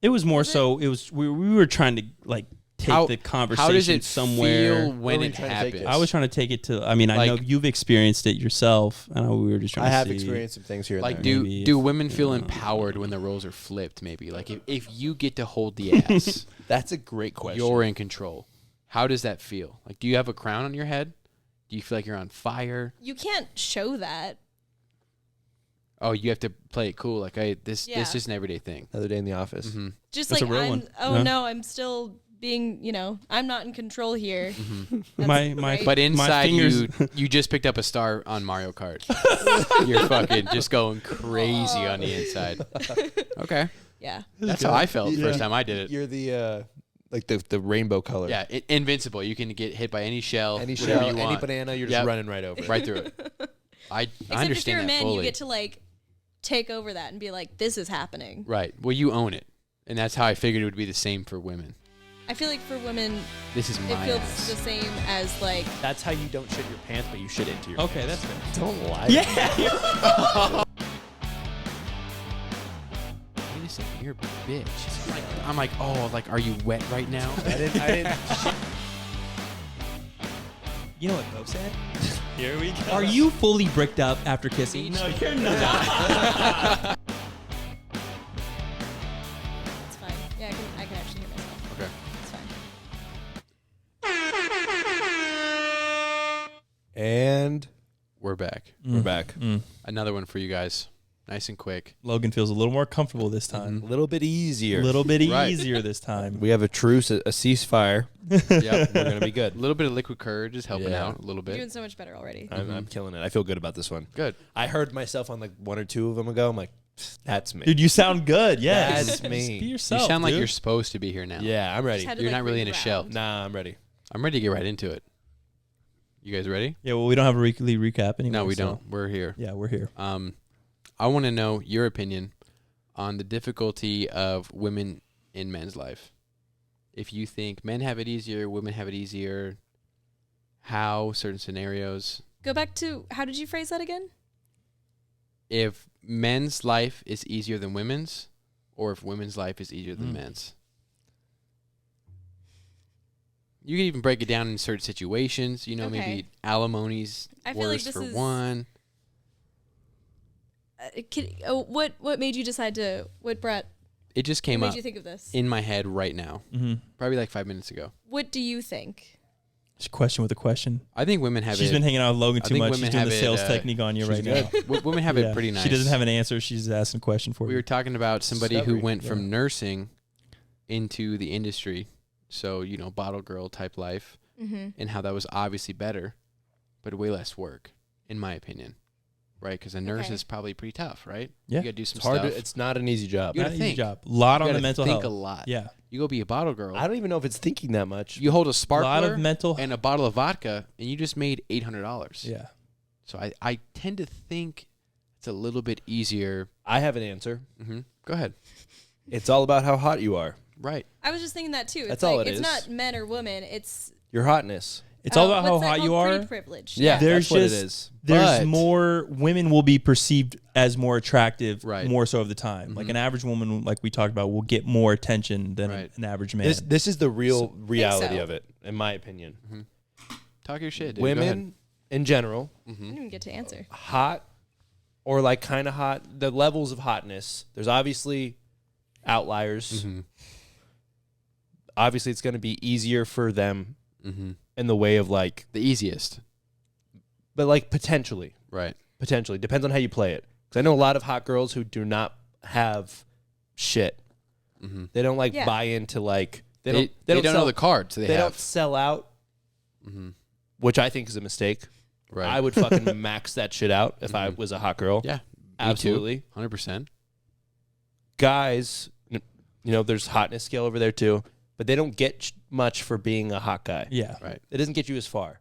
It was more so. It was we were trying to like take the conversation how does it somewhere. Feel when it happens? I was trying to take it to. I mean, I know you've experienced it yourself. I know we were just trying. I to have see. experienced some things here. Like, and there. do women feel empowered when the roles are flipped? Maybe like if you get to hold the ass, That's a great question. you're in control. How does that feel? Like, do you have a crown on your head? Do you feel like you're on fire? You can't show that. Oh, you have to play it cool. Like this is just an everyday thing. Another day in the office. Mm-hmm. Just That's like a real I'm. one. Oh no, I'm still being. I'm not in control here. My But inside fingers- you just picked up a star on Mario Kart. You're fucking just going crazy on the inside. Okay, Yeah. that's how I felt the first time I did it. You're the like the rainbow color. Yeah, invincible. You can get hit by any shell, Any whatever shell, you any want. banana, you're Yep. just running right over. Right through it. I Except if understand you're a that man, fully. you get to like take over that and be like, "This is happening." Right. Well, you own it, and that's how I figured it would be the same for women. I feel like for women, This is it my feels ass. the same as like. That's how you don't shit your pants, but you shit into your. Okay, that's fair. Don't lie. Yeah. Wait a second, you're a bitch. I'm like, oh, like, are you wet right now? I didn't. You know what Bo said? Here we go. Are you fully bricked up after kissing? No, you're not. It's fine. Yeah, I can actually hear myself. Okay. It's fine. And We're back. we're back. Another one for you guys. Nice and quick. Logan feels a little more comfortable this time. A little bit easier. A little bit Right. easier this time. We have a truce, a ceasefire. Yep. We're gonna be good. A little bit of liquid courage is helping Yeah. out a little You're doing bit. so much better already. I'm killing it. I feel good about this one. Good. I heard myself on like one or two of them ago. I'm like, that's me. Dude, you sound good. Yeah. That's me. Just be You yourself. sound like dude. you're supposed to be here now. Yeah, I'm ready. Just had to, You're like, not really in bring a it shell. around. Nah, I'm ready. I'm ready to get right into it. You guys ready? Yeah, well, we don't have a weekly recap anymore. No, we so- don't. We're here. Yeah, we're here. I want to know your opinion on the difficulty of women in men's life. If you think men have it easier, women have it easier, how, certain scenarios. Go back to how did you phrase that again? If men's life is easier than women's, or if women's life is easier than men's. You can even break it down in certain situations. Okay. Maybe alimony's I feel like worse this for is- one. What made you decide to? What brought? It just What came made up you think of this? in my head right now. Mm-hmm. Probably like 5 minutes ago. What do you think? Just question with a question. I think women have She's it. been hanging out with Logan I too think much. women She's doing have the it, sales technique on you right now. Women have Yeah. it pretty nice. She doesn't have an answer. She's asking a question for We you. were talking about somebody who Discovery, went yeah. from nursing into the industry. So, bottle girl type life. Mm-hmm. And how that was obviously better, but way less work, in my opinion. Right? Because a nurse Okay. is probably pretty tough, right? Yeah. You got to do some It's hard. stuff. It's not an easy job. You Not gotta an easy think. job. A lot You on the gotta mental think health. a lot. Yeah. You go be a bottle girl. I don't even know if it's thinking that much. You hold a A sparkler lot of mental. and a bottle of vodka, and you just made $800. Yeah. So I tend to think it's a little bit easier. I have an answer. Go ahead. It's all about how hot you are. Right. I was just thinking that too. It's That's all like, it it's is. not men or women. It's Your hotness. It's all about how what's that hot you called? are. Pretty privileged. Yeah, There's that's what it just is. there's But- more women will be perceived as more attractive Right. more so of the time. Like an average woman, like we talked about, will get more attention than Right. an average man. This is the real reality so. of it, in my opinion. Talk your shit, dude. Go ahead. Women, in general, I didn't even get to answer. hot or like kind of hot, the levels of hotness, there's obviously outliers. Obviously, it's going to be easier for them in the way of like, The easiest. but like potentially. Right. Potentially. Depends on how you play it. Because I know a lot of hot girls who do not have shit. They don't like Yeah. buy into like, They don't don't sell, know the cards they they have. don't sell out, which I think is a mistake. Right. I would fucking max that shit out if I was a hot girl. Yeah. Absolutely. 100%. Guys, there's hotness scale over there too, but they don't get much for being a hot guy. yeah. Right. It doesn't get you as far.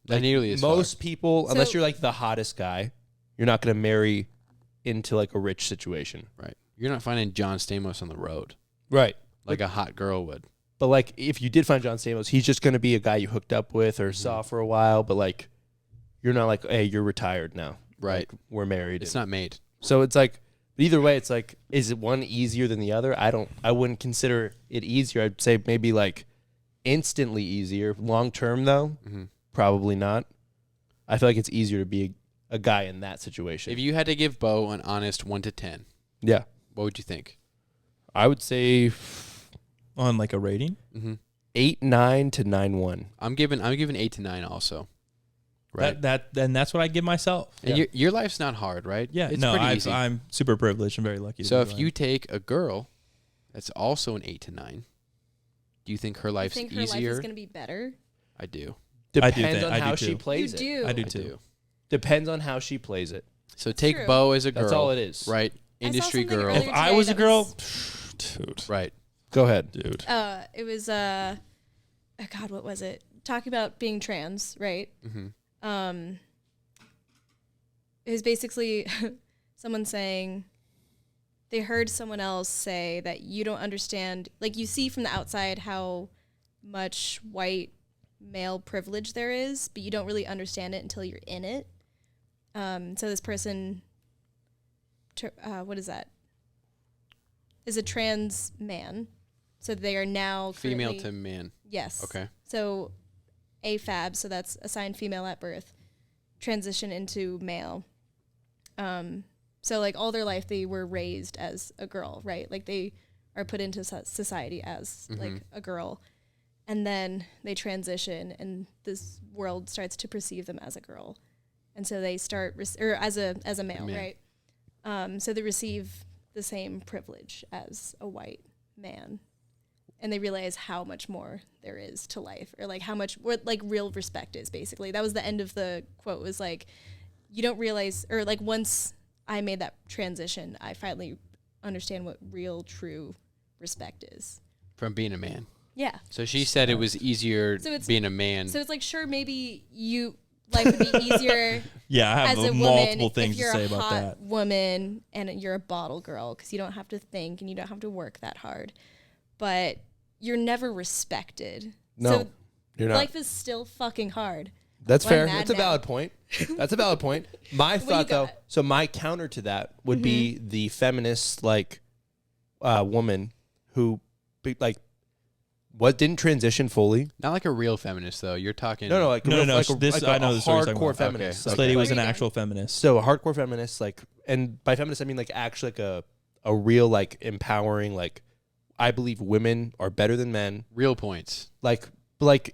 Not nearly as far. Most people, unless So- you're like the hottest guy, you're not going to marry into like a rich situation. Right. You're not finding John Stamos on the road Right. like a hot girl would. But like if you did find John Stamos, he's just going to be a guy you hooked up with or saw for a while, but like you're not like, hey, you're retired now. Right. Like, we're married. It's not made. So it's like But either way, it's like, is it one easier than the other? I wouldn't consider it easier. I'd say maybe like instantly easier. Long term though, probably not. I feel like it's easier to be a guy in that situation. If you had to give Bo an honest 1 to 10, yeah, what would you think? I would say On like a rating? 8.9 to 9.1. I'm giving 8 to 9 also. Right. Then that's what I give myself. And your life's not hard, right? Yeah, it's no, pretty easy. I'm super privileged and very lucky. So if you take a girl that's also an 8 to 9, do you think her life's think her easier? life is going to be better? I do. Depends on I do how too. she plays it. You do. I do I too. do. Depends on how she plays it. So take True. Bo as a girl. That's all it is. Right. Industry something girl. earlier If I today was a that girl, was- dude, Right. Go ahead. dude. It was oh God, what was it? Talking about being trans, right? Mm-hmm. It was basically someone saying they heard someone else say that you don't understand, like you see from the outside how much white male privilege there is, but you don't really understand it until you're in it. So this person, what is that? Is a trans man. So they are now Female currently- to man. Yes. Okay. So AFAB, so that's assigned female at birth, transition into male. So like all their life they were raised as a girl, right? Like they are put into society as like a girl. And then they transition and this world starts to perceive them as a girl. And so they start or as a male, Man. right? So they receive the same privilege as a white man. And they realize how much more there is to life, or like how much what like real respect is. Basically, that was the end of the quote. Was like, you don't realize, or like once I made that transition, I finally understand what real, true respect is. From being a man. Yeah. So she said it was easier So it's- being a man. So it's like, sure, maybe life would be easier Yeah, I have as a multiple woman things if to you're say a about hot that. woman and you're a bottle girl, because you don't have to think and you don't have to work that hard. But you're never respected. No, So you're not. life is still fucking hard. That's Well, I'm fair. mad That's a now. valid point. That's a valid point. My you thought, though, got? so my counter to that would be the feminist, like, woman who, didn't transition fully. Not like a real feminist, though. You're talking. No, like, No, like this I know the story you're talking hardcore about. feminist. This Okay. lady was There an you go. actual feminist. So a hardcore feminist, like, and by feminist I mean like actually like a real like empowering, like, I believe women are better than men, Real points. like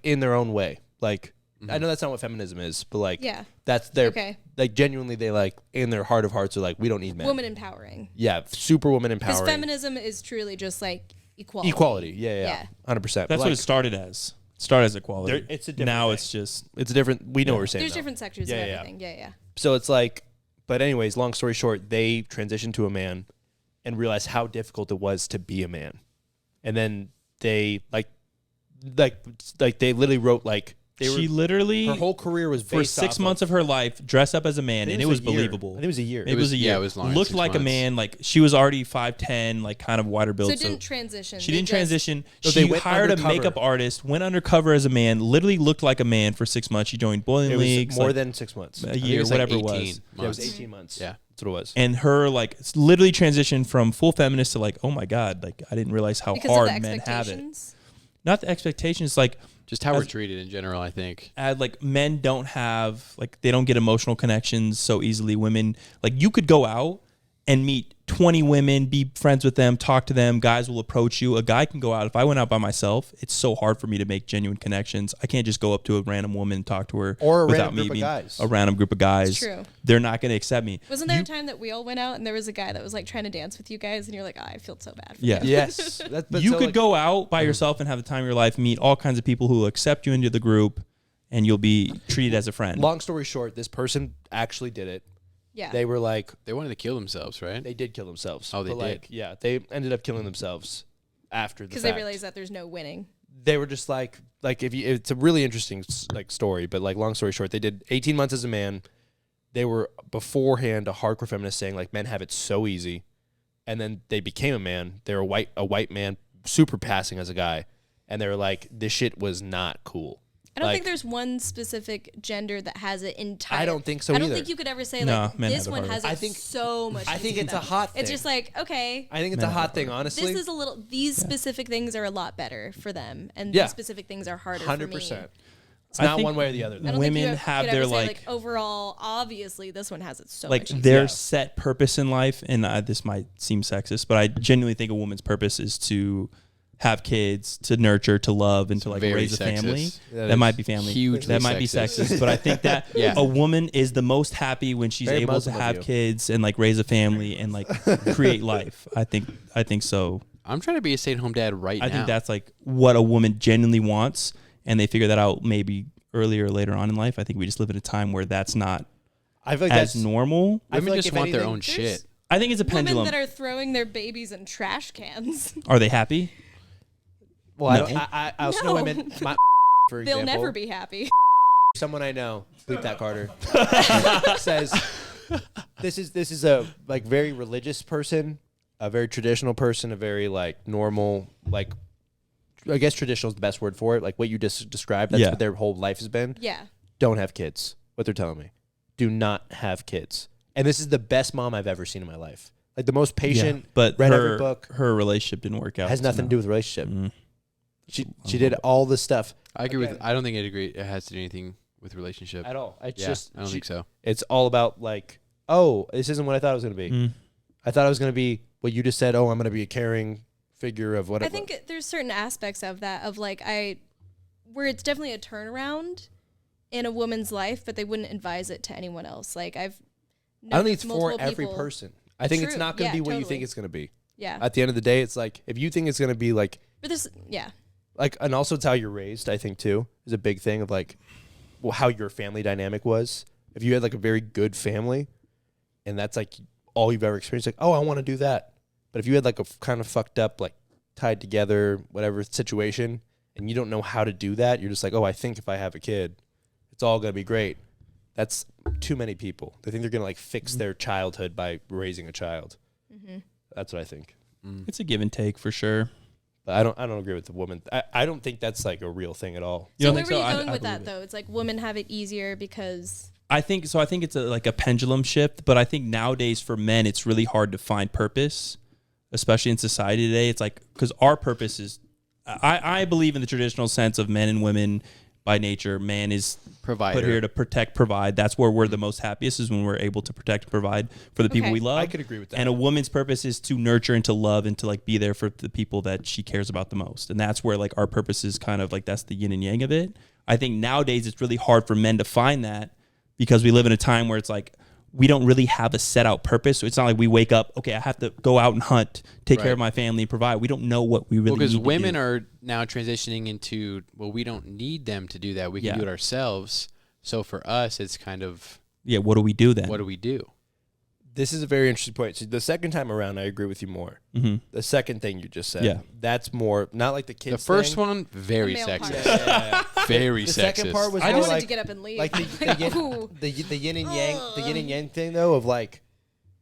in their own way. Like, I know that's not what feminism is, but like, Yeah. that's their Okay. like genuinely they like in their heart of hearts are like, we don't need men. Woman empowering. Yeah, super woman Because empowering. feminism is truly just like equality. Equality. Yeah, Yeah. 100%. That's what it started as. It started as equality. There- it's a different now thing. it's just it's a different. We know what we're saying. There's though. different sectors Yeah, of yeah. everything. Yeah, yeah. So it's like, but anyways, long story short, they transitioned to a man and realized how difficult it was to be a man, and then they like they literally wrote like she literally her whole career was for based 6 off months of her life dressed up as a man, and it was a year. believable. I think it was a year. It was a year. Yeah, it was longer than Looked 6 like a months. man. Like she was already 5'10", like kind of wider build. So it didn't transition. She They didn't just- transition. No, they She went hired a undercover. makeup artist, went undercover as a man, literally looked like a man for 6 months. She joined bowling It was leagues, more like, than 6 months. a I think year, it was like whatever it 18 was. Yeah, it months. was 18 months. Yeah. That's what it was. And her like literally transitioned from full feminist to like, oh my god, like I didn't realize how because hard of the men have it. expectations. Not the expectations, like Just how we're As- treated in general, I think. like men don't have like they don't get emotional connections so easily. Women like you could go out and meet 20 women, be friends with them, talk to them. Guys will approach you. A guy can go out. If I went out by myself, it's so hard for me to make genuine connections. I can't just go up to a random woman and talk to her Or a without random me group of being guys. a random group of guys. True. They're not going to accept me. Wasn't there a time that we all went out and there was a guy that was like trying to dance with you guys, and you're like, I feel so bad for Yeah. you. Yes. But You so, could like, go out by yourself and have the time of your life, meet all kinds of people who will accept you into the group, and you'll be treated as a friend. Long story short, this person actually did it. Yeah. They were like, They wanted to kill themselves, right? they did kill themselves. Oh, they But, did? like, yeah, they ended up killing themselves after the Because fact. they realized that there's no winning. They were just like if you, it's a really interesting like story, but like long story short, they did 18 months as a man. They were beforehand a hardcore feminist saying like men have it so easy, and then they became a man. They were a white man, super passing as a guy, and they were like this shit was not cool. I don't think there's one specific gender that has it entire. I don't think so I don't either. think you could ever say No, like men this have it one harder. has it I think- so much. I think easier it's than a hot It's thing. just like, okay, I think it's a hot thing, honestly. this is a little. These specific things are a lot better for them, and Yeah. these specific things are harder for me. 100%. It's I not think one way or the other. I Though. don't Women think you have could their, ever say, like- overall. Obviously, this one has it so like much easier. their Yeah. set purpose in life, and this might seem sexist, but I genuinely think a woman's purpose is to have kids, to nurture, to love, and to like Very raise a family. sexist. That might be family. hugely That might be sexist. sexist, but I think that Yeah. a woman is the most happy when she's Very able to Muslim of have you. kids and like raise a family and like create life. I think so. I'm trying to be a stay-at-home dad right now. I think that's like what a woman genuinely wants, and they figure that out maybe earlier or later on in life. I think we just live in a time where that's not I feel like as that's normal. I feel women like just if want their anything, own shit. I think it's a Women pendulum. that are throwing their babies in trash cans. Are they happy? Well, I, No. don't, I also know No. women. My, for They'll example, never be happy. someone I know, bleep that Carter, says this is a like very religious person, a very traditional person, a very like normal, like I guess traditional is the best word for it. Like what you just described, that's Yeah. what their whole life has been. Yeah. Don't have kids. What they're telling me. Do not have kids. And this is the best mom I've ever seen in my life. Like the most patient, but read her, every book. her relationship didn't work out. Has so nothing to no. do with relationship. Mm. She did all the stuff I agree Again. with. I don't think it has to do anything with relationship. at all. It's Yeah, just I don't think so. It's all about like, oh, this isn't what I thought it was going to be. Mm. I thought it was going to be what you just said. Oh, I'm going to be a caring figure of whatever. I think there's certain aspects of that of like where it's definitely a turnaround in a woman's life, but they wouldn't advise it to anyone else. Like I don't think it's for every people. person. I think it's True. not going to Yeah, be what you totally. think it's going to be. Yeah, At the end of the day, it's like if you think it's going to be like, but this, yeah, and also it's how you're raised. I think too is a big thing of like, well, how your family dynamic was. If you had like a very good family, and that's like all you've ever experienced, like, oh, I want to do that. But if you had like a kind of fucked up, like tied together, whatever situation, and you don't know how to do that, you're just like, oh, I think if I have a kid, it's all gonna be great. That's too many people. They think they're gonna like fix their childhood by raising a child. Mm-hmm. That's what I think. It's a give and take for sure. But I don't agree with the woman. I don't think that's like a real thing at all. You So don't where think were you so? going I with believe that it. though? It's like women have it easier because I think so. I think it's like a pendulum shift, but I think nowadays for men, it's really hard to find purpose, especially in society today. It's like because our purpose is, I believe in the traditional sense of men and women by nature. Man is Provider. put here to protect, provide. That's where we're the most happiest is when we're able to protect and provide for the people Okay. we love. I could agree with that. And a woman's purpose is to nurture and to love and to like be there for the people that she cares about the most. And that's where like our purpose is kind of like that's the yin and yang of it. I think nowadays it's really hard for men to find that because we live in a time where it's like we don't really have a set out purpose. So it's not like we wake up, okay, I have to go out and hunt, take care Right. of my family, provide. We don't know what we really Well, because need to women do. are now transitioning into, well, we don't need them to do that. We can Yeah. do it ourselves. So for us, it's kind of, Yeah, what do we do then? what do we do? This is a very interesting point. So the second time around, I agree with you more. Mhm. The second thing you just said, Yeah. that's more not like the kids. The first thing. one, very The male sexist. part. Yeah. Very The sexist. second part was I more wanted like to get up and leave. like the yin, Ooh. the yin and yang, the yin and yang thing though of like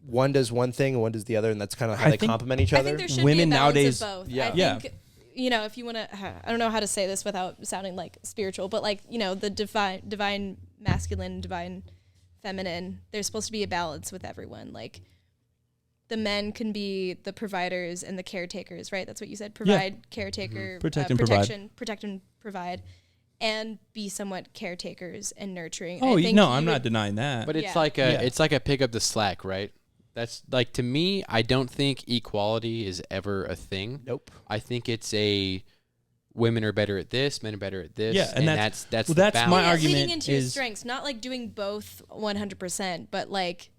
one does one thing and one does the other, and that's kind of how I they think- complement each I other. think there should Women be a balance nowadays- of both. Yeah. I Yeah. think, if you want to, I don't know how to say this without sounding like spiritual, but like, the divine masculine, divine feminine, there's supposed to be a balance with everyone. Like the men can be the providers and the caretakers, right? That's what you said. Provide, caretaker, Protect and provide. protect and provide, and be somewhat caretakers and nurturing. Oh, I think no, you I'm would- not denying that. But it's Yeah. like Yeah. it's like a pick up the slack, right? That's like, to me, I don't think equality is ever a thing. Nope. I think it's a women are better at this, men are better at this. Yeah, and that's- that's well, the that's my balance. argument leaning into your is- strengths, not like doing both 100%, but like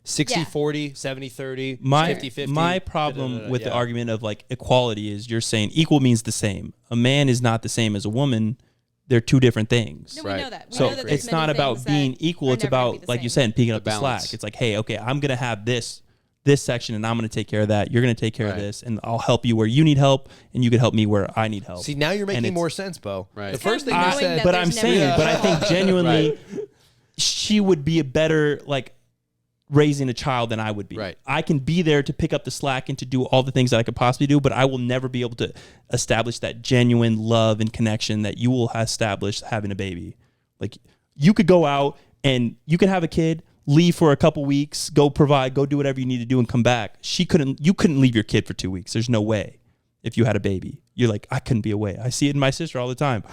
60-40, 70-30, my 50-50. my problem with the yeah. argument of like equality is you're saying equal means the same. A man is not the same as a woman. They're two different things. no, Right. we know that. We So know that there's it's not many about things being that equal. are It's never gonna about, be the like you same. said, picking The up the balance. slack. It's like, hey, okay, I'm gonna have this section, and I'm gonna take care of that. You're gonna take care of Right. this, and I'll help you where you need help, and you can help me where I need help. See, now you're making it's- more sense, Bo. Right. The It's first thing kind you of knowing said, that but there's I'm never saying, gonna but I be think equal. genuinely, she would be a better like. raising a child than I would be. Right. I can be there to pick up the slack and to do all the things that I could possibly do, but I will never be able to establish that genuine love and connection that you will establish having a baby. Like, you could go out and you can have a kid, leave for a couple weeks, go provide, go do whatever you need to do and come back. You couldn't leave your kid for 2 weeks. There's no way. If you had a baby, you're like, I couldn't be away. I see it in my sister all the time.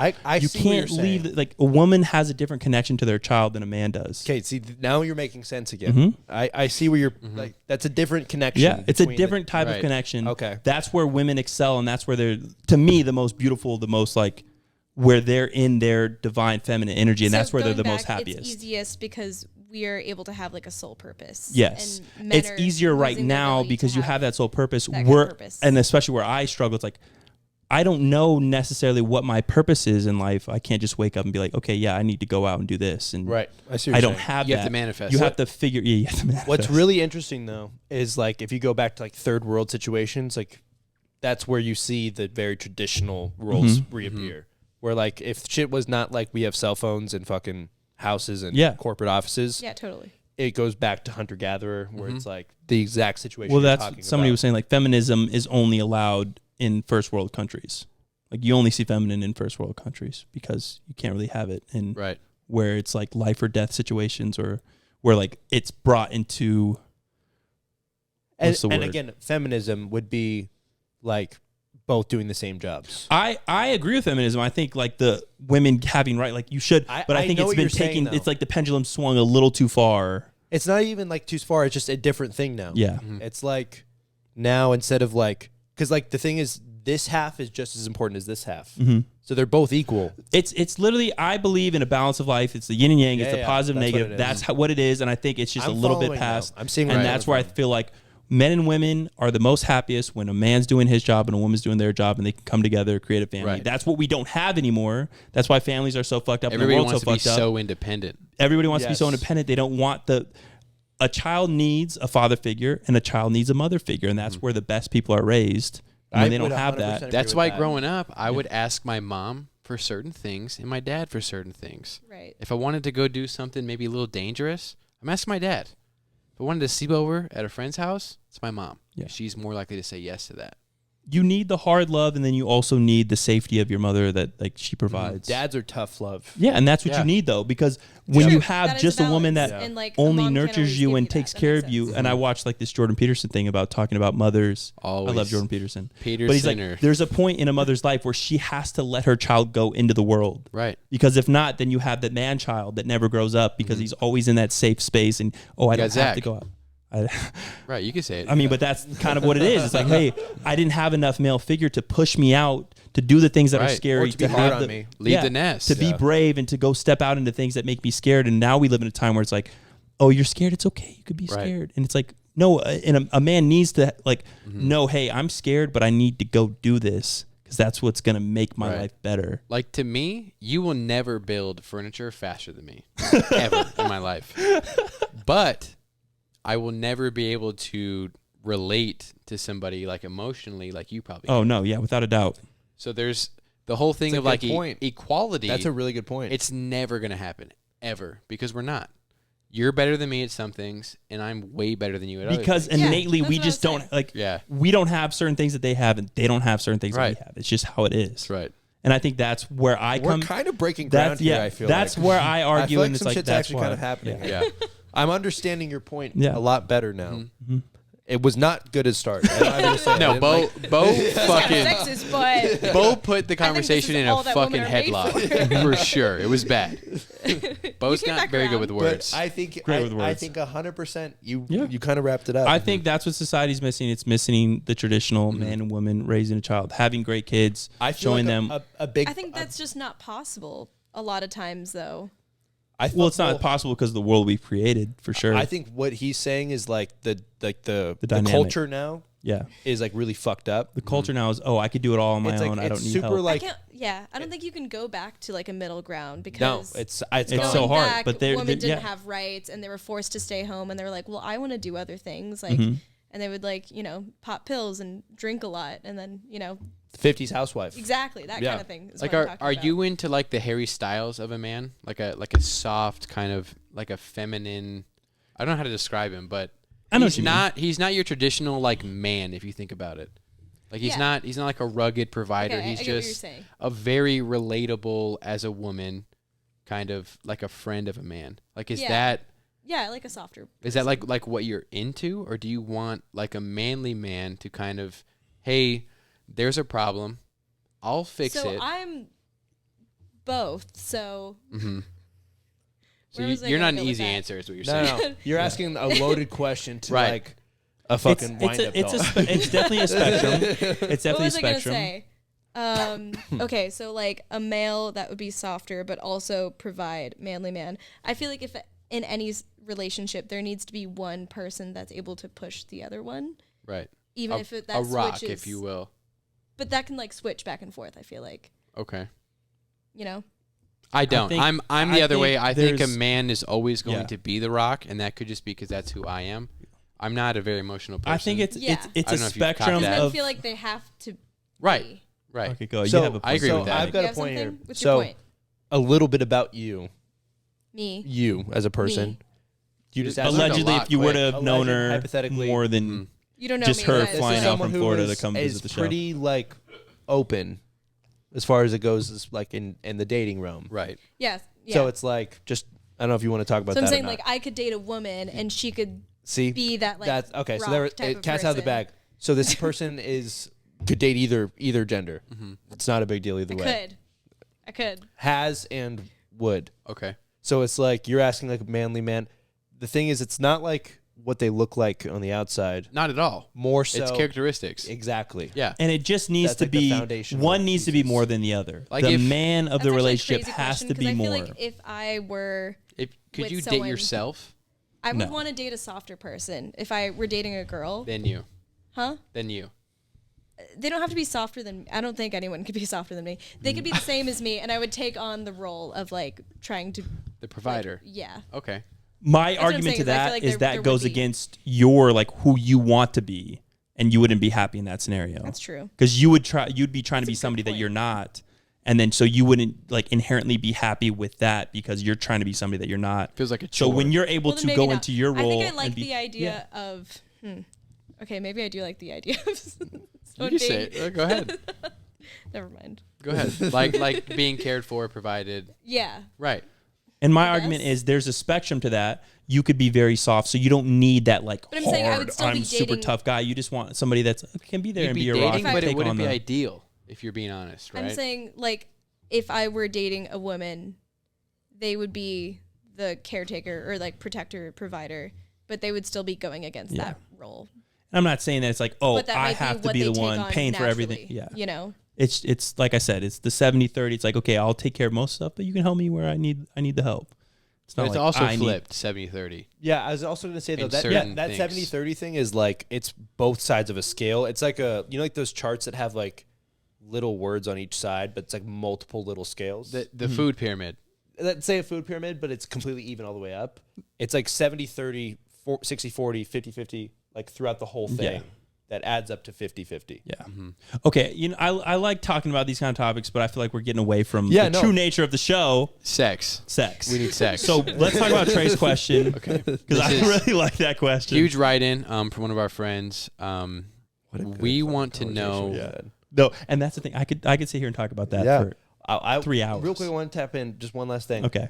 You can't leave. Like, a woman has a different connection to their child than a man does. Okay, see, now you're making sense again. I see where you're like. That's a different connection. Yeah, it's a different type of connection. Okay, that's where women excel, and that's where they're, to me, the most beautiful, the most like, where they're in their divine feminine energy, and So that's where they're the going most back, happiest. It's easiest because we are able to have like a soul purpose. Yes, and men it's are easier right losing their now ability to because you have that soul purpose. that kind of purpose. And especially where I struggle, it's like, I don't know necessarily what my purpose is in life. I can't just wake up and be like, okay, yeah, I need to go out and do this. And right. I see. What I you're don't saying. have You that. have to manifest. You have to figure. Yeah, you have to manifest. What's really interesting though is like if you go back to like third world situations, like that's where you see the very traditional roles reappear. Where like if shit was not like we have cell phones and fucking houses and corporate offices, Yeah, totally. it goes back to hunter gatherer where it's like the exact situation. Well, you're that's talking somebody about. was saying like feminism is only allowed in first world countries. Like, you only see feminine in first world countries because you can't really have it in where it's like life or death situations, or where like it's brought into. And again, feminism would be like both doing the same jobs. I agree with feminism. I think like the women having right, like you should, but I think it's been taking. It's like the pendulum swung a little too far. It's not even like too far. It's just a different thing now. Yeah, it's like now instead of like, because like the thing is, this half is just as important as this half. So they're both equal. It's literally, I believe in a balance of life. It's the yin and yang. It's the positive, that's negative. what That's what it is. And I think it's just a little bit past. Now. I'm seeing, and that's where I feel like men and women are the most happiest when a man's doing his job and a woman's doing their job, and they can come together, create a family. Right. That's what we don't have anymore. That's why families are so fucked up. Everybody and the wants world's to be so fucked up. so independent. Everybody wants to be so independent. They don't want a child needs a father figure and a child needs a mother figure, and that's where the best people are raised. When they don't have that. That's why growing up, I would ask my mom for certain things and my dad for certain things. Right. If I wanted to go do something maybe a little dangerous, I'm asking my dad. If I wanted to sleep over at a friend's house, it's my mom. Yeah. She's more likely to say yes to that. You need the hard love, and then you also need the safety of your mother that like she provides. Dads are tough love. Yeah, and that's what you need though, because when you have That is just a woman that balance, and, like, a only mom can't nurtures always you give and that. takes That care makes of you, sense. and I watched like this Jordan Peterson thing about talking about mothers. Always. I love Jordan Peterson. But he's Petersoner. like, there's a point in a mother's life where she has to let her child go into the world. Right. Because if not, then you have that man child that never grows up because he's always in that safe space, and I don't have to go out. Right, you can say it. I mean, but that's kind of what it is. It's like, hey, I didn't have enough male figure to push me out to do the things that are scary, Or to be hard on me. Leave the nest. to be brave, and to go step out into things that make me scared. And now we live in a time where it's like, oh, you're scared. It's okay. You could be scared. And it's like, no, and a man needs to like know, hey, I'm scared, but I need to go do this because that's what's gonna make my life better. Like, to me, you will never build furniture faster than me ever in my life. But I will never be able to relate to somebody like emotionally like you probably Oh can. no, yeah, without a doubt. So there's the whole thing That's of a like good point. equality. That's a really good point. It's never going to happen ever because we're not. You're better than me at some things, and I'm way better than you at Because other things. innately that's we what I just was don't saying. like. We don't have certain things that they have, and they don't have certain things that we have. It's just how it is. That's right. And I think that's where We're come. kind of breaking ground here, I feel that's like. where I argue, I feel like and it's some like shit's that's actually why. kind of happening Yeah. here. I'm understanding your point Yeah. a lot better now. It was not good at start. I'm not gonna say No, it. Bo fucking Sexist, but Bo put the I think this conversation is in a all that fucking women are made headlock for sure. It was bad. Bo's came not back very good around. with But words. I think Great with I words. think 100%. You Yeah. kind of wrapped it up. I think that's what society's missing. It's missing the traditional man and woman raising a child, having great kids, I feel showing like them. a big. I think that's just not possible a lot of times, though. Well, it's not possible because of the world we've created, for sure. I think what he's saying is like the dynamic. culture now yeah. is like really fucked up. The culture now is, I could do it all on my It's own. like I don't it's need super help. like I don't think you can go back to like a middle ground no, because it's It's gone. so hard, back, but they're- women didn't yeah. have rights and they were forced to stay home and they were like, well, I want to do other things, like, Mm-hmm. and they would like pop pills and drink a lot and then 50s housewife. exactly that Yeah. kind of thing. Is Like, what I'm are talking about. you into like the Harry Styles of a man, like a soft kind of like a feminine I don't know how to describe him, but I know what you mean. he's not your traditional like man if you think about it. Like he's Yeah. not like a rugged provider. Okay, He's I get what you're just saying. a very relatable as a woman, kind of like a friend of a man. Like is Yeah. that Yeah, like a softer. is that like what you're into, or do you want like a manly man to kind of, hey, there's a problem, I'll fix so it. I'm both. So Mm-hmm. So Where was I you're not gonna an go with easy that? answer, is what you're No, saying. no, no. You're asking a loaded question to Right. like a fucking wind-up It's definitely a spectrum. It's definitely what was a I gonna spectrum. say? Okay, so like a male that would be softer, but also provide manly man. I feel like if in any relationship there needs to be one person that's able to push the other one, Right. even if that a rock, switches. if you will. But that can like switch back and forth. I feel like, Okay. you know. I don't. think- I'm the I other way. think I think a there's- man is always going Yeah. to be the rock, and that could just be because that's who I am. I'm not a very emotional person. I think it's Yeah. it's I a don't know if you've caught spectrum that. Men of feel like they have to. right. Be. Right. Okay, go. So, you have a point. I agree so with that. I've got You a have point here. something? What's So your point? a little bit about you, Me. as a person. Me. You just That's asked like a Allegedly, lot if you were quick. to have known Alleged, her hypothetically, more than Mm. You don't know just me. her but- flying is out someone from who Florida is- to come is visit the show. pretty like open as far as it goes, is like in the dating realm. Right. Yes. Yeah. So it's like just I don't know if you want to talk about So that. I'm saying or like not. I could date a woman and she could See, be that like that's okay. So rock there, type it of cat's out of the person. bag. So this person could date either gender. Mm-hmm. It's not a big deal either way. I could. Has and would. Okay. So it's like you're asking like a manly man. The thing is, it's not like what they look like on the outside. Not at all. More so, It's characteristics. exactly. Yeah. And it just needs That's to like the be foundational one needs to be pieces. more than the other. Like the if- man of That's the actually a relationship crazy has question, to 'cause be I more. feel like if I were, Could with you date someone- yourself? I would No. want to date a softer person if I were dating a girl. Then you. Huh? Then you. They don't have to be softer than. I don't think anyone could be softer than me. They could be the same as me, and I would take on the role of like trying to. The provider. Yeah. Okay. My That's what I'm argument saying, to is I feel that like is there that would goes be- against your like who you want to be, and you wouldn't be happy in that scenario. That's true. Because you'd be trying to be That's a good somebody that point. you're not, and then so you wouldn't like inherently be happy with that because you're trying to be somebody that you're not. Feels like a So chore. when you're able Well, then to maybe go not. into your role, I think I like and be, the idea of. Okay, maybe I do like the idea of. You can say it. Go ahead. Never mind. Go ahead. like being cared for, provided. Yeah. Right. And my I argument guess. is there's a spectrum to that. You could be very soft, so you don't need that like But I'm hard. saying I would still be super dating- tough guy. You just want somebody that's can be there You'd and be be a rock. dating, and but it take wouldn't on be the- ideal if you're being honest, right? I'm saying like if I were dating a woman, they would be the caretaker or like protector provider, but they would still be going against Yeah. that role. I'm not saying that it's like, oh, But that I might have be to what be they the take one on paying for everything. naturally, Yeah. You know. It's like I said, it's the 70-30. It's like, okay, I'll take care of most stuff, but you can help me where I need the help. It's But not it's like also I need- flipped 70-30. Yeah, I was also going to say though In that certain that things. 70-30 thing is like it's both sides of a scale. It's like like those charts that have like little words on each side, but it's like multiple little scales. The food pyramid. Let's say a food pyramid, but it's completely even all the way up. It's like 70-30, 60-40, 50-50, like throughout the whole thing. Yeah. That adds up to 50-50. Yeah. Okay. I like talking about these kind of topics, but I feel like we're getting away from Yeah, the no. true nature of the show, Sex. sex. We need sex. So let's talk about Trey's question. Okay. Because I This is really like that question. huge write-in from one of our friends. What a good We fucking want to conversation know. we had. No, and that's the thing. I could sit here and talk about that Yeah. for I 3 hours. Real quick, I want to tap in just one last thing. Okay.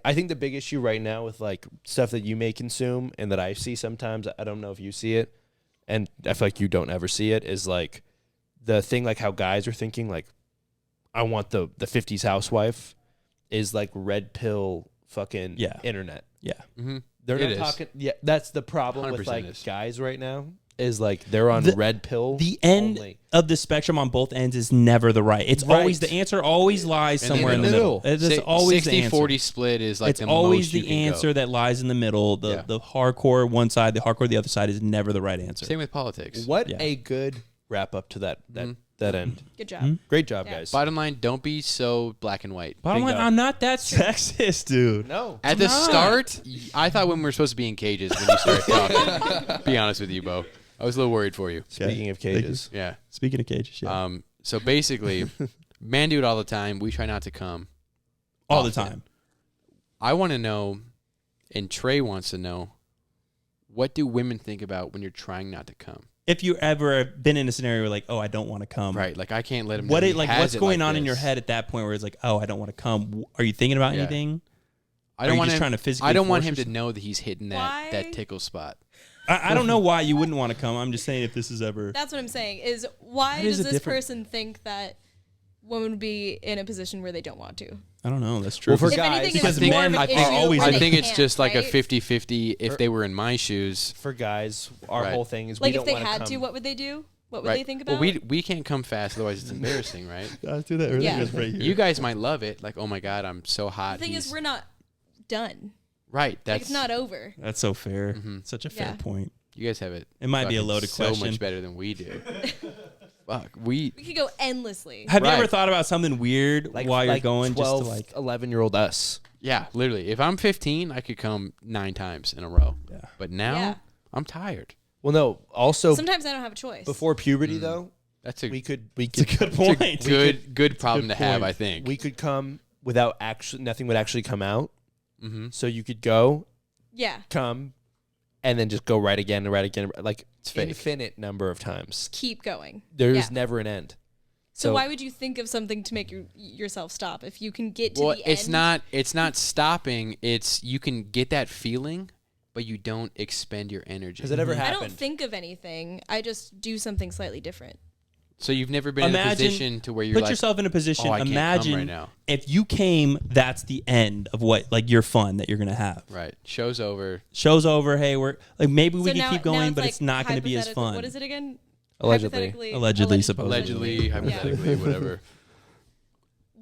I think the big issue right now with like stuff that you may consume and that I see sometimes, I don't know if you see it, and I feel like you don't ever see it, is like the thing like how guys are thinking like, I want the 50s housewife is like red pill fucking Yeah. internet. Yeah. Mm-hmm. They're It not is. talking. Yeah, that's the problem with 100% like is. guys right now is like they're on The- red pill. The end only. of the spectrum on both ends is never the right. It's always Right. the answer always lies In somewhere in the the middle. middle. It's always the answer. 60-40 split is like It's the always most you the can go. answer that lies in the middle. The Yeah. the hardcore one side, the hardcore the other side is never the right answer. Same with politics. What Yeah. a good wrap up to that Mhm. end. Good job. Hmm? Great job, Yeah. guys. Bottom line, don't be so black and white. Bottom line, Bingo. I'm not that sexist, dude. No. At the not. start, I thought when we were supposed to be in cages when you started talking. Be honest with you, Bo. I was a little worried for you. Speaking of Thank you. cages, Yeah. Speaking of cages, yeah. So basically, men do it all the time. We try not to come. All the often. time. I want to know, and Trey wants to know, what do women think about when you're trying not to come? If you ever been in a scenario where like, oh, I don't want to come. Right. Like, I can't let him know What he it like? has What's it going like on in your this. head at that point where it's like, oh, I don't want to come? Are you thinking about Yeah. anything? I don't Are you want just him, trying to physically I don't want force him to yourself? know that he's hitting that Why? tickle spot. I don't know why you wouldn't want to come. I'm just saying if this is ever. That's what I'm saying. Is why That is does a this different- person think that women would be in a position where they don't want to? I don't know. That's true. Well, for If guys, anything, because it's more men of an are issue always- when I they think it's can't, just like a right? 50-50 if they were in my shoes. For guys, our Right. whole thing is Like we if don't they want had come. to, what would they do? What would Right. they think about? Well, we can't come fast, otherwise it's embarrassing, right? Let's do that earlier. Yeah. Right here. You guys might love it. Like, oh my God, I'm so hot. the thing is, we're not done. right. Like, That's it's not over. That's so fair. Mhm. Such a fair Yeah. point. You guys have it. It might be a fucking loaded so question. much better than we do. Fuck, we. We could go endlessly. Have you ever Right. thought about something weird while you're going, 12, just to like? 11-year-old us. Yeah, literally. If I'm 15, I could come 9 times in a row. Yeah. But now Yeah. I'm tired. Well, no. Also, Sometimes I don't have a choice. before puberty, though, That's a we could It's a good point. good problem to have, point. I think. we could come without actually nothing would actually come out. Mm-hmm. So you could go, yeah, come, and then just go right again, like It's fake. infinite number of times. keep going. There's Yeah. never an end. So why would you think of something to make yourself stop if you can get to Well, the it's end? not stopping. It's you can get that feeling, but you don't expend your energy. Has it ever I happened? don't think of anything. I just do something slightly different. So you've never been in a Imagine- position to where you're Put like, yourself in a position. oh, I can't come Imagine right now. if you came, that's the end of what like your fun that you're gonna have. right, show's over. Show's over. Hey, we're like maybe we So can now- keep now going, but like it's not gonna be as hypothetical- fun. What is it again? Allegedly. Hypothetically. Allegedly, supposedly. Allegedly, hypothetically, whatever.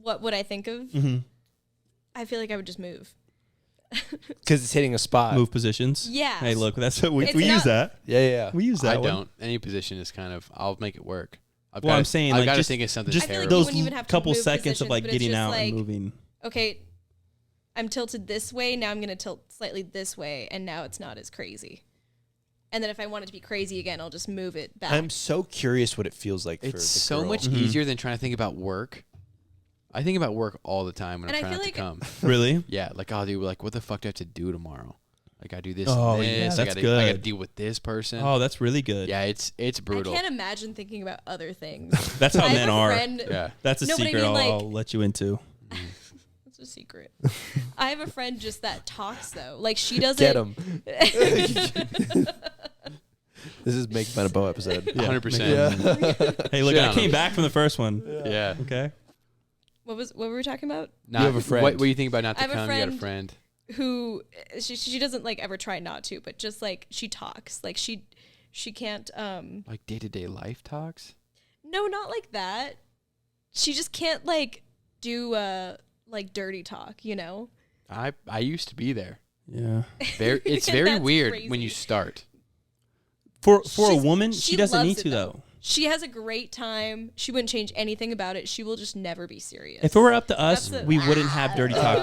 What would I think of? Mm-hmm. I feel like I would just move. Because it's hitting a spot. Move positions. Yeah. Hey, look, that's what we It's use not- that. Yeah. We use that. I one. don't. Any position is kind of. I'll make it work. I've Well, gotta, I'm saying, I've like, got to just- think of something Just I feel like terrible. you those wouldn't even have to couple move seconds of positions, like but it's getting just out like- and moving. Okay, I'm tilted this way. Now I'm going to tilt slightly this way, and now it's not as crazy. And then if I want it to be crazy again, I'll just move it back. I'm so curious what it feels like for the It's so girl. much Mhm. easier than trying to think about work. I think about work all the time when And I'm I trying feel not to like- come. Really? Yeah, like I'll do like, what the fuck do I have to do tomorrow? Like I do this Oh, and yeah, this. that's I gotta good. deal with this person. Oh, that's really good. yeah, it's brutal. I can't imagine thinking about other things. That's how I have men a are. friend. Yeah. That's a No, but I secret mean, like- I'll let you into. That's a secret. I have a friend just that talks though. Like she doesn't. Get him. This is Make Fun of Bo episode. 100%. Hey, look, Shit I on came him. back from the first one. Yeah. Okay. What were we talking about? Not, have a friend. What do you think about not I to have a come? You got a friend- friend. Who she doesn't like ever try not to, but just like she talks. Like she can't Like day-to-day life talks? no, not like that. She just can't like do like dirty talk, you know? I used to be there. Yeah. It's very That's weird crazy. when you start. For a She's- woman, she she doesn't loves need it, to though. though. She has a great time. She wouldn't change anything about it. She will just never be serious. If it were up to us, That's a- we wouldn't have dirty talk.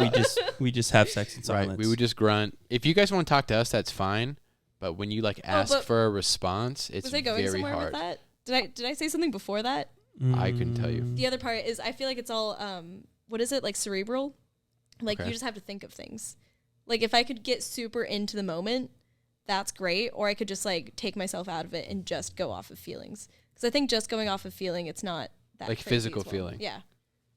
We just have sex in silence. Right. We would just grunt. If you guys want to talk to us, that's fine. But when you like ask but for a response, it's was I going very somewhere hard. with that? Did I say something before that? I couldn't tell you. The other part is I feel like it's all what is it, like cerebral? Like Okay. you just have to think of things. Like if I could get super into the moment, that's great. Or I could just like take myself out of it and just go off of feelings. Because I think just going off of feeling, it's not that Like crazy physical as well. feeling. Yeah.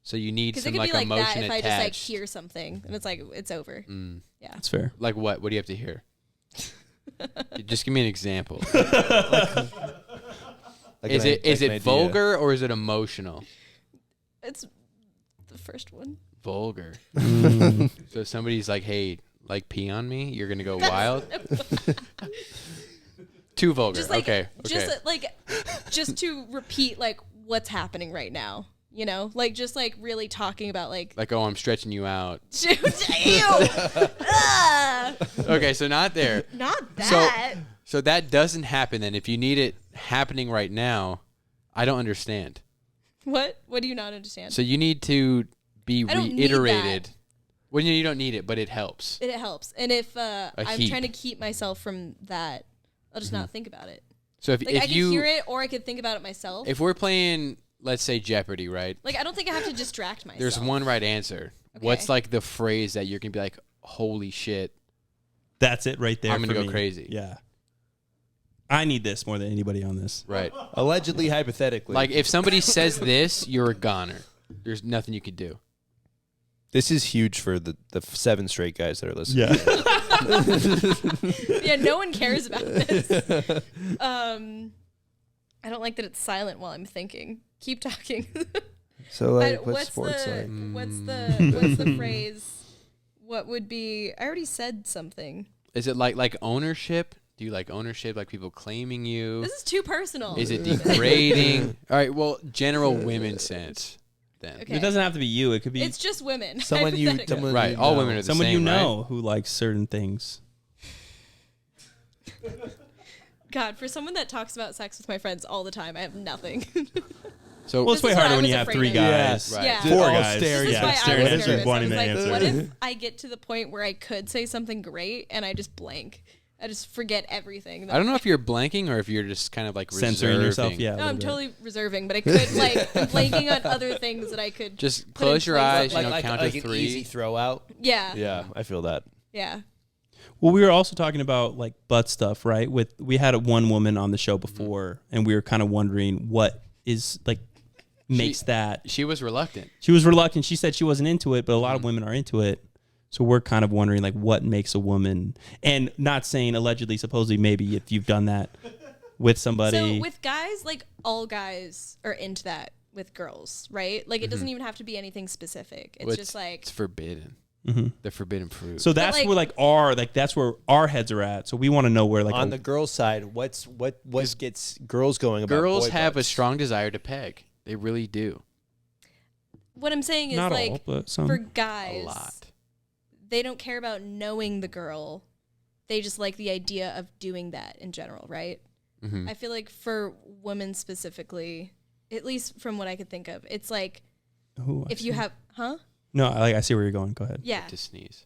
So you need Because it some could like be like emotion that if I attached. just like hear something and it's like it's over. Mm. Yeah. That's fair. Like what? What do you have to hear? Just give me an example. Like Is an- it like an idea. vulgar or is it emotional? It's the first one. Vulgar. Mm. So somebody's like, "Hey, like pee on me," you're gonna go wild. Too vulgar. Just like okay. just to repeat like what's happening right now. You know? Like just like really talking about like Like, oh, I'm stretching you out. ew. Ah, Okay, so not there. not that. So that doesn't happen then. If you need it happening right now, I don't understand. What do you not understand? So you need to be I don't need reiterated. that. Well, you don't need it, but it helps. It helps. And if I'm heap. trying to keep myself from that, I'll just not think about it. So if, Like if I could you hear it or I could think about it myself. if we're playing, let's say Jeopardy, right? Like I don't think I have to distract myself. There's one right answer. Okay. What's like the phrase that you're gonna be like, holy shit? That's it right there. I'm gonna for go me. crazy. Yeah. I need this more than anybody on this. Right. Allegedly, hypothetically. Like if somebody says this, you're a goner. There's nothing you could do. this is huge for the 7 straight guys that are listening. Yeah. Yeah, no one cares about this. I don't like that it's silent while I'm thinking. Keep talking. So like, what's sports the like? what's the phrase? What would be? I already said something. Is it like ownership? Do you like ownership? Like people claiming you? This is too personal. Is it degrading? All right. Well, general women sense. Then. Okay. It doesn't have to be you. It could be It's just women. Someone you, hypothetically. someone Right. you All know. women are the someone same, you right? know who likes certain things. God, for someone that talks about sex with my friends all the time, I have nothing. So Well, it's This way is what harder I when was you have afraid 3 of. guys. Right. Yeah. 4 All guys. staring This is at why staring I at was you, nervous. wanting I to was like, what answer. if I get to the point where I could say something great and I just blank? I just forget everything. I don't know if you're blanking or if you're just kind of like Censoring yourself. reserving. Yeah. a No, little I'm bit. totally reserving, but I could like I'm blanking on other things that I could. Just put in close your place. eyes, you know, like count like to an 3. easy throw out. Yeah, Yeah, I feel that. yeah. Well, we were also talking about like butt stuff, right? We had one woman on the show before, and we were kind of wondering what is like makes that. She was reluctant. She was reluctant. She said she wasn't into it, but a lot of women are into it. So we're kind of wondering like what makes a woman, and not saying allegedly, supposedly, maybe if you've done that with somebody. So with guys, like all guys are into that with girls, right? Like it doesn't even have to be anything specific. It's Well, just like it's forbidden. Mhm. The forbidden fruit. So that's like- where that's where our heads are at. So we want to know where like On the girls' side, what gets girls going about girls boy have a butts? strong desire to peg. They really do. what I'm saying is not like all, but some. for A guys, lot. they don't care about knowing the girl. They just like the idea of doing that in general, right? Mm-hmm. I feel like for women specifically, at least from what I could think of, it's like Ooh, I if you see. have, No, I see where you're going. Go ahead. yeah. To sneeze.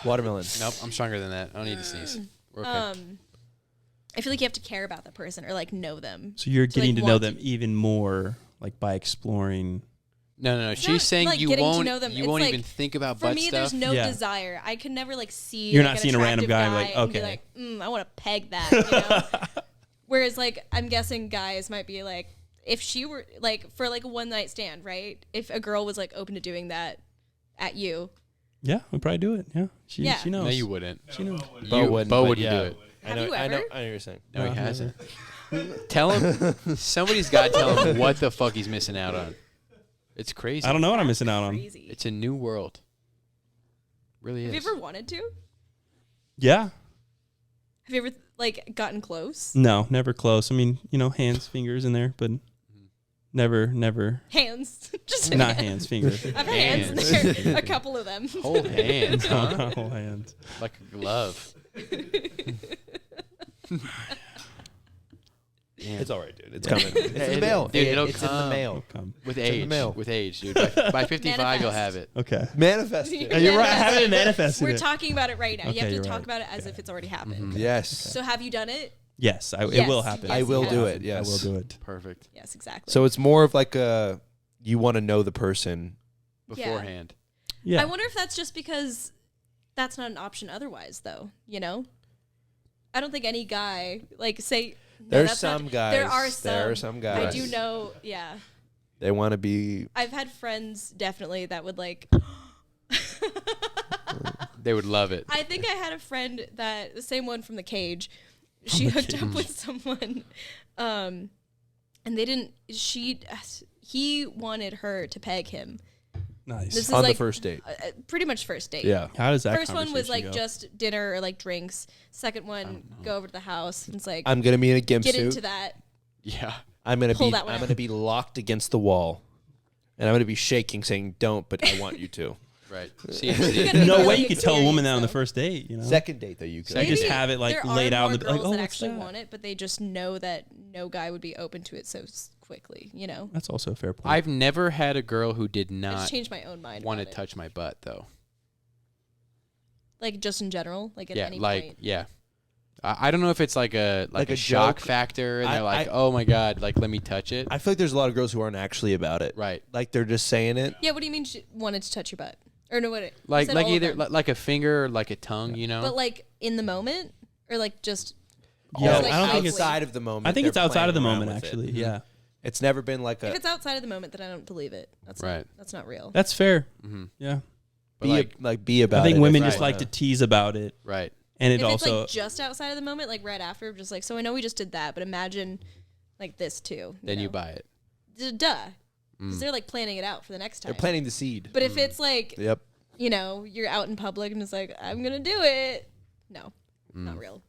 Watermelon. Nope, I'm stronger than that. I don't need to sneeze. We're okay. I feel like you have to care about that person or like know them. So you're To, getting like, to know want them even more, like by exploring. No. It's She's not, saying like, you getting to won't. know them. You It's won't like, even think about For butt me, stuff. there's no Yeah. desire. I could never like see. You're like, not an seeing a random attractive guy, like, and be okay. like, I want to peg that. You know? Whereas like I'm guessing guys might be like, if she were like for like a one night stand, right? If a girl was like open to doing that at you, Yeah, we'll probably do it. Yeah, she Yeah. she knows. No, you wouldn't. She knows. Bo wouldn't, Bo but wouldn't yeah. do it. I Have know, you I know ever? what you're saying. No, he never. hasn't. Tell him. Somebody's got to tell him what the fuck he's missing out on. It's crazy. I don't know what I'm missing out on. crazy. It's a new world. Really Have is. you ever wanted to? Yeah, Have you ever like gotten close? no, never close. I mean, hands, fingers in there, but never. Hands, just Not hands, fingers. I've had hands in there, a couple of them. Whole hands, huh? Not whole hands. Like a glove. Damn. It's all right, dude. It's coming. It's in the It- mail. dude, it'll It's in the come. mail. Come. With in the age. mail. With age, dude. By 55, you'll have it. Okay. Manifest it. Yeah. You're right. I haven't manifested We're it. talking about it right now. You Okay, have to you're talk right. about it as if it's already happened. Yes. So have you done it? Yes, it Yes, will happen. yes, I will you do have. it. Yes. I will do it. Perfect. Yes, exactly. So it's more of like you want to know the person. Beforehand. Yeah. I wonder if that's just because that's not an option otherwise, though. I don't think any guy like say. No, There's that's not- some guys. There are some. There are some guys. I do know. Yeah, They want to be. I've had friends definitely that would like. They would love it. I think I had a friend that the same one from the cage. She hooked up with someone, and they didn't. He wanted her to peg him. Nice. This is On the like first date. Pretty much first date. Yeah. How does that First one was like conversation go? just dinner or like drinks. Second one, go over to the house. And it's like I'm gonna be in a gimp get suit. into that. Yeah. I'm gonna Pull be. that one I'm out. gonna be locked against the wall, and I'm gonna be shaking, saying "Don't," but I want you to. Right. You CMC. gotta be No really way you could tell a woman that on the experienced, first date. Second date though, you could. So you just Maybe have it like there laid are out more in the like, girls oh, that what's actually that? want it, but they just know that no guy would be open to it so quickly. That's also a fair point. I've never had a girl who did I not just changed my own mind. want to about it. touch my butt, though. Like just in general, like at Yeah, any like, point. yeah. I don't know if it's like a Like a shock joke. factor, and they're I- like, oh my God, like, let me touch it. I feel like there's a lot of girls who aren't actually about it. Right. Like they're just saying it. Yeah. What do you mean she wanted to touch your butt? Or no, what? Like said all of either them. like a finger or like a tongue, you know? But like in the moment. or like just. Yeah, like I don't think it's outside of the moment. I think it's they're outside of the playing moment, around with actually. it. Yeah, It's never been like If a it's outside of the moment, then I don't believe it. That's Right. That's not real. that's fair. Mm-hmm. Yeah, But be about it. I think women Right. just like to tease about it, right. and it If it's also like just outside of the moment, like right after, just like, so I know we just did that, but imagine like this too. Then you know? buy it. Duh. Because they're like planning it out for the next time. They're planting the seed. But if it's like, Yep. you know, you're out in public and it's like, I'm going to do it. No, not real.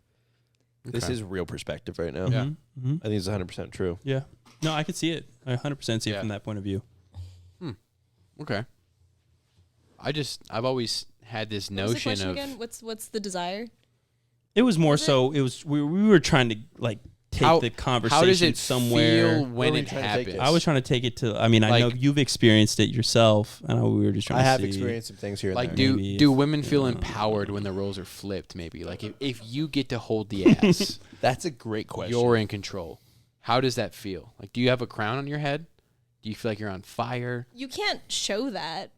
This Okay. is real perspective right now. Yeah. Mm-hmm. I think it's 100% true. Yeah. No, I could see it. I 100% see it Yeah. from that point of view. Okay. I've always had this What was the notion question of again? What's the desire? It was more Was it? so. It was we were trying to like take the conversation how does it somewhere. feel when Where are we it trying to take happens? this? I was trying to take it to. I mean, I Like- know you've experienced it yourself. I know we were just trying I to have see. experienced some things here and Like, there. Maybe do if- women feel empowered when the roles are flipped? Maybe like if you get to hold the ass, That's a great question. you're in control. How does that feel? Like, do you have a crown on your head? Do you feel like you're on fire? You can't show that.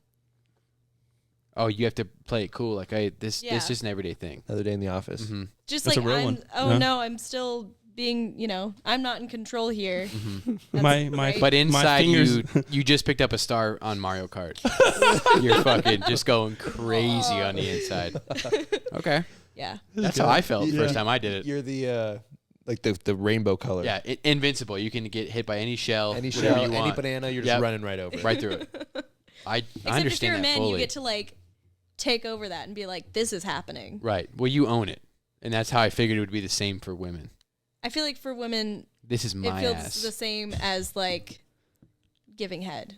Oh, you have to play it cool. Like, this Yeah. is just an everyday thing. Another day in the office. Mm-hmm. Just That's a like, real I'm, one. oh Yeah. no, I'm still being, you know, I'm not in control here. Mm-hmm. That's My great. But My inside fingers- you just picked up a star on Mario Kart. You're fucking just going crazy on the inside. Okay, Yeah. that's how I felt the first time I did it. You're the like the rainbow color. Yeah, invincible. You can get hit by any shell, Any whatever shell, you any want, banana, you're Yep. just running right over. right through it. I Except if you're understand a that man, fully. you get to like take over that and be like, this is happening. Right. Well, you own it, and that's how I figured it would be the same for women. I feel like for women, This is it my feels ass. the same as like giving head.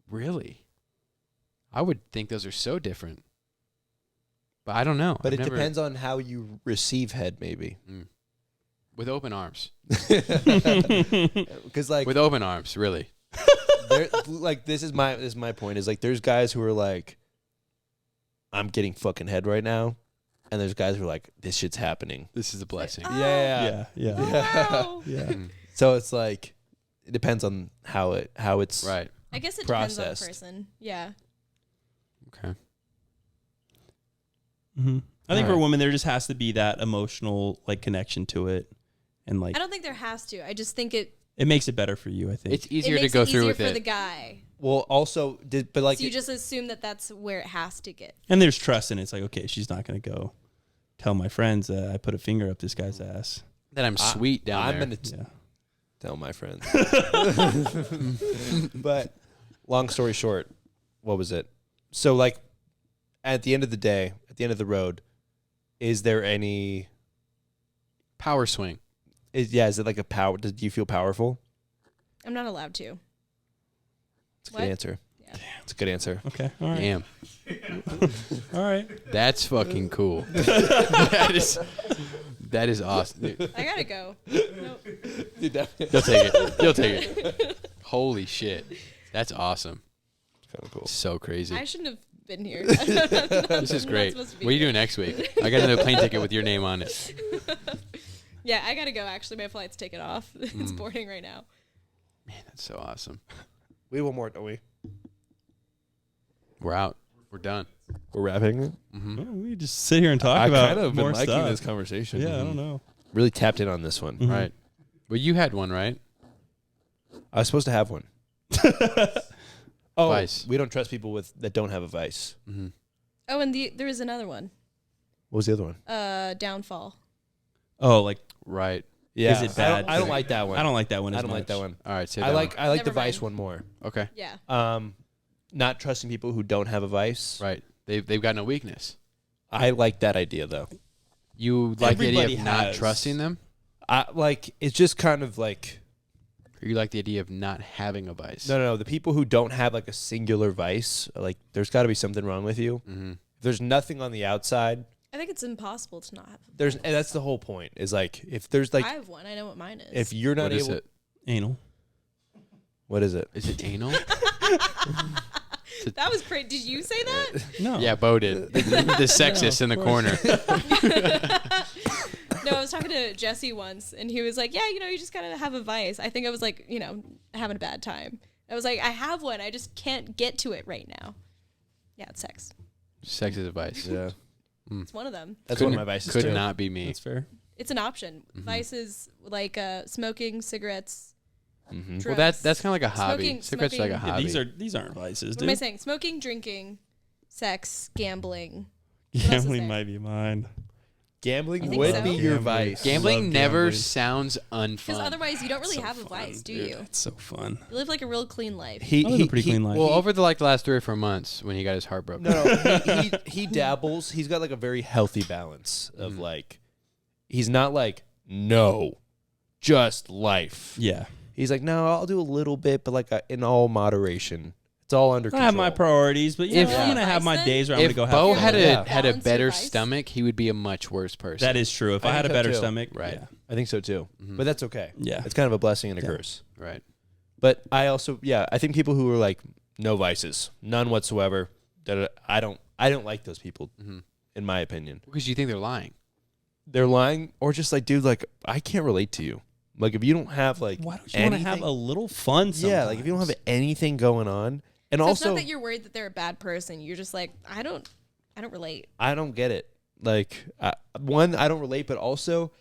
Really? I would think those are so different, but I don't know. But I've it never- depends on how you receive head, maybe. with open arms. Because like With open arms, really. like this is my point is like there's guys who are like, I'm getting fucking head right now, and there's guys who are like, this shit's happening. This is a blessing. Oh. Yeah. Yeah. Oh, wow. Yeah. Mm. So it's like it depends on how it's Right. I guess it depends on the Processed. person. Yeah. Okay. Mm-hmm. I think for Alright. women, there just has to be that emotional like connection to it, and like I don't think there has to. I just think it makes it better for you. I think. It's easier it to makes go it through easier with for it. the guy. Well, also but like So you just assume that that's where it has to get. And there's trust in it. It's like, okay, she's not going to go tell my friends that I put a finger up this guy's ass. That I'm sweet down I'm there. gonna Yeah. tell my friends. But long story short, what was it? So like at the end of the day, at the end of the road, is there any Power swing. is it like a power? Do you feel powerful? I'm not allowed to. It's a What? good answer. Yeah. It's a good answer. Okay. All right. Damn. All right. That's fucking cool. that is awesome. Dude, I gotta go. Nope. Dude, that- you'll take it. You'll take it. Holy shit. That's awesome. kind of cool. So crazy. I shouldn't have been here. This is great. What are you doing next week? I got another plane ticket with your name on it. Yeah, I gotta go. Actually, my flight's taken off. It's boarding right now. Man, that's so awesome. We have one more, don't we? We're out. We're done. We're wrapping it. Mm-hmm. Well, we just sit here and talk I about kind of been more liking stuff. this conversation. Yeah, I don't know. Really tapped in on this one. Mhm. Right. Well, you had one, right? I was supposed to have one. Oh, Vice. we don't trust people that don't have a vice. Mm-hmm. Oh, and there is another one. What was the other one? Downfall. Oh, like Right. Yeah, Is it bad? I don't like that one. I don't like that one. I as don't like much. that one. All right. Say I that like the Never vice mind. one more. one. Okay. Yeah. Not trusting people who don't have a vice. Right. They've got no weakness. I like that idea though. You like the Everybody idea of not has. trusting them? I like it's just kind of like Or you like the idea of not having a vice? no. The people who don't have like a singular vice, like there's got to be something wrong with you. Mm-hmm. If there's nothing on the outside, I think it's impossible to not have. and that's the whole point. Is like if there's like I have one. I know what mine is. if you're not What is able, it? Anal. what is it? Is it anal? That was great. Did you say that? No. Yeah, Bo did. The sexist in the corner. No, I was talking to Jesse once, and he was like, "Yeah, you just gotta have a vice." I think I was like, having a bad time. I was like, "I have one. I just can't get to it right now." Yeah, it's sex. Sex is a vice. Yeah. It's one of them. That's one of my vices Could too. not be me. That's fair. It's an option. Vices like smoking, cigarettes, drugs. Well, that's kind of like a hobby. Smoking- Cigarettes are like a smoking- hobby. Yeah, these aren't vices, What dude. am I saying? Smoking, drinking, sex, gambling. else is Gambling there? might be mine. I Gambling think would so. be your Gambling. vice. Gambling Love never gambling. sounds unfun. Because otherwise, you don't really So have a fun, vice, do dude. you? It's so fun. You live like a real clean life. He I live a pretty clean life. well, over the last 3 or 4 months when he got his heart broken. No, he dabbles. He's got like a very healthy balance of like, he's not like, no, just life. Yeah. He's like, no, I'll do a little bit, but like in all moderation. It's all under I control. have my priorities, but If- I'm gonna have my Vice, days where I'm If gonna go Bo have had fun. a Yeah. had a Balance your better vice. stomach, he would be a much worse person. That is true. If I I had a think so, better too. stomach, Right. Yeah. I think so too. But that's okay. Yeah. It's kind of a blessing and a Yeah. curse. right. But I also, I think people who are like, no vices, none whatsoever, I don't like those people, in my opinion. Because you think they're lying. They're lying, or just like, dude, like, I can't relate to you. Like, if you don't have like, Why don't you want to have anything- a little fun? Sometimes? yeah, like if you don't have anything going on, and So also, it's not that you're worried that they're a bad person. You're just like, I don't relate. I don't get it. Like, one, I don't relate, but also,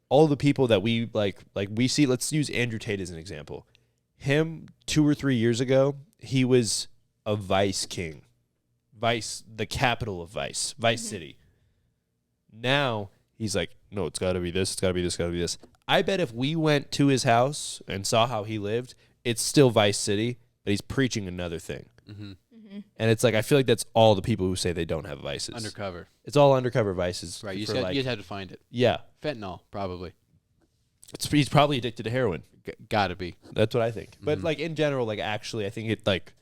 all the people that we like we see. Let's use Andrew Tate as an example. Him 2 or 3 years ago, he was a vice king, vice, the capital of vice City. Now he's like, no, it's got to be this, it's got to be this, got to be this. I bet if we went to his house and saw how he lived, it's still Vice City, but he's preaching another thing. And it's like, I feel like that's all the people who say they don't have vices. Undercover. It's all undercover vices. Right. You for, just, like, you just had to find it. yeah. Fentanyl, probably. He's probably addicted to heroin. Gotta be. That's what I think. But like in general, like actually, I think it like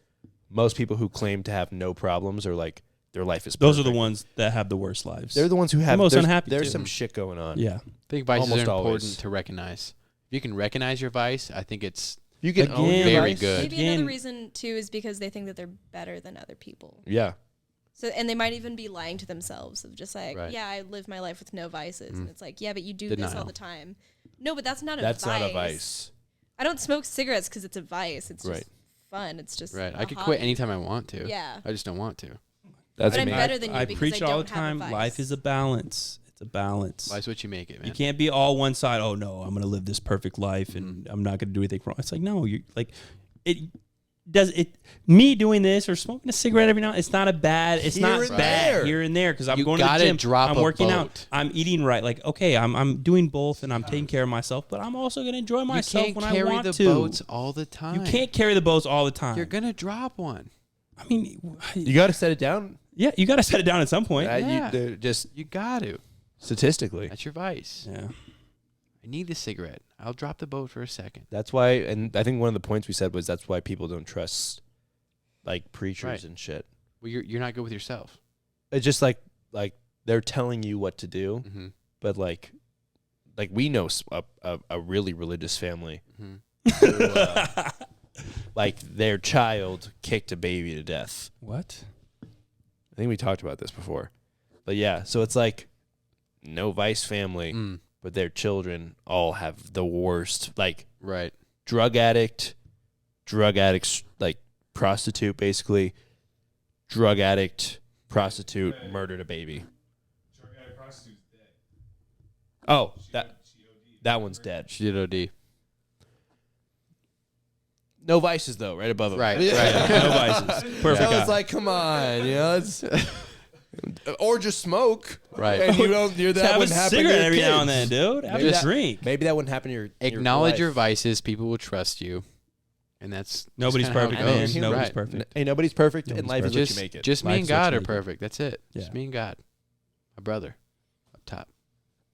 most people who claim to have no problems are like their life is perfect. Those are the ones that have the worst lives. They're the ones who have most there's- unhappy, There's too. some shit going on. yeah. I think vices Almost are important always. to recognize. If you can recognize your vice, I think it's You can own your Very vice. good. Maybe Again- another reason too is because they think that they're better than other people. Yeah. So and they might even be lying to themselves of just like, Right. yeah, I live my life with no vices, and it's like, yeah, but you do this Denial. all the time. No, but that's not a That's vice. not a vice. I don't smoke cigarettes because it's a vice. It's just Right. fun. It's just right. a I could hobby. quit anytime I want to. Yeah. I just don't want to. That's But I'm me. better than you I because preach I it all don't the have a time. vice. Life is a balance. It's a balance. Life's what you make it, man. You can't be all one side. Oh no, I'm gonna live this perfect life and I'm not gonna do anything wrong. It's like no, you like it. Does it? Me doing this or smoking a cigarette every now? It's not a bad. It's Here not and bad there. here and there because I'm You going to the gotta gym. drop I'm a working boat. out. I'm eating right. Like okay, I'm doing both and I'm taking care of myself. But I'm also gonna enjoy You myself can't when I carry want the to. boats all the time. You can't carry the boats all the time. You're gonna drop one. I mean, You got to set it down. yeah, you got to set it down at some point. Yeah. Just You got to. statistically. That's your vice. Yeah. I need the cigarette. I'll drop the boat for a second. That's why, and I think one of the points we said was that's why people don't trust like preachers Right. and shit. Well, you're not good with yourself. It's just like they're telling you what to do, Mm-hmm. but like we know a really religious family. Mm-hmm. Who, like their child kicked a baby to death. What? I think we talked about this before, but yeah. So it's like no vice family, Mm. but their children all have the worst. Like Right. drug addicts, like prostitute, basically. Drug addict, prostitute, murdered a baby. Oh, that one's dead. She did OD. No vices though, right above him. Right. Yeah. Right. No vices. Perfect. So guy. it's like, come on, you know, it's or just smoke. Right. And you don't. That Have a wouldn't happen to cigarette your every kids. now and then, dude. Have Maybe a that- drink. Maybe that wouldn't happen to your Acknowledge your life. vices. People will trust you, and that's Nobody's just kinda perfect, how it man. goes. Nobody's Right. perfect. Hey, nobody's perfect, and Nobody's life perfect. is what Just, you make it. just me Life and is what God you are make it. perfect. That's it. Yeah. Just me and God. My brother. Up top.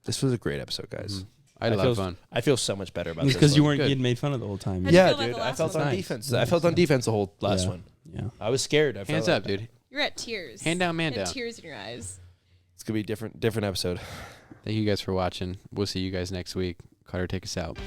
This was a great episode, guys. Mhm. I had a lot of fun. I feel so much better about It's this. because you one. weren't Good. getting made fun of the whole time. How'd you Yeah, feel about dude. the I last felt one? on Nice. defense. I felt on defense the whole last Yeah. one. Yeah. I was scared. I felt Hands like up, dude. You're at tears. Hand down, man You had down. tears in your eyes. It's gonna be a different episode. Thank you guys for watching. We'll see you guys next week. Carter, take us out.